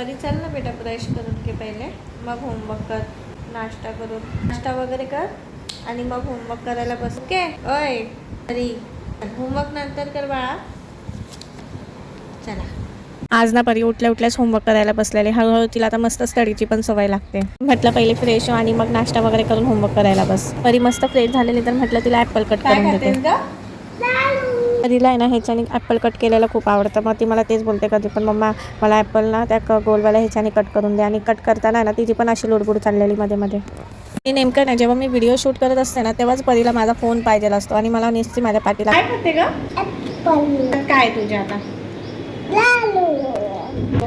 परी चल ना बेटा, ब्रश करून घे पहिले, मग होमवर्क कर. नाश्ता करून नाश्ता वगैरे कर आणि मग होमवर्क करायला बस. ओके. ओय परी, होमवर्क नंतर कर बाळा. चला. आज ना परी उठल्या उठल्याच होमवर्क करायला बसलेले. हळूहळू तिला आता मस्त स्टडीची पण सवय लागते. म्हटलं पहिले फ्रेश हो आणि मग नाश्ता वगैरे करून होमवर्क करायला बस. परी मस्त फ्रेश झालेली, तर म्हटलं तिला ॲपल कट करून देते. परीला आहे ना ह्याच्याने ॲपल कट केलेलं खूप आवडतं. मग ती मला तेच बोलते कधी पण, मम्मा मला ॲपल ना त्या गोलवाल्या ह्याच्याने कट करून दे. आणि कट करताना ना तिची पण अशी लुडबुड चाललेली मध्ये मध्ये. हे नेमकं ना जेव्हा मी व्हिडिओ शूट करत असते ना, तेव्हाच परीला माझा फोन पाहिजे असतो आणि मला नुसती माझ्या पाठीला. काय करते ग? काय तुझ्या आता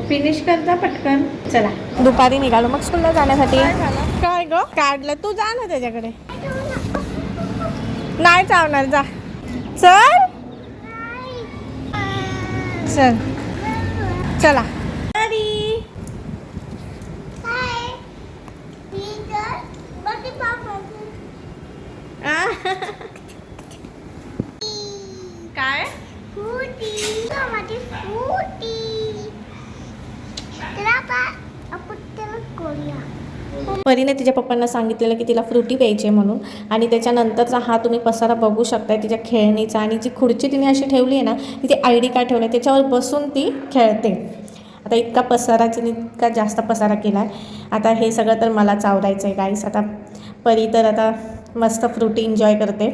फिनिश करता पटकन. चला, दुपारी निघालो मग स्कूलला जाण्यासाठी. काय ग काढलं तू, जा ना त्याच्याकडे. नाही चावणार, जा. चल चल. चला. काय परीने तिच्या पप्पांना सांगितलेलं की तिला फ्रुटी प्यायची म्हणून. आणि त्याच्यानंतरचा हा तुम्ही पसारा बघू शकताय तिच्या खेळणीचा. आणि जी खुर्ची तिने अशी ठेवली आहे ना, तिथे ID कार्ड ठेवलं आहे, त्याच्यावर बसून ती खेळते. आता इतका पसारा, तिने इतका जास्त पसारा केला आहे. आता हे सगळं तर मलाच आवरायचं आहे गाईस. आता परी तर आता मस्त फ्रुटी एन्जॉय करते.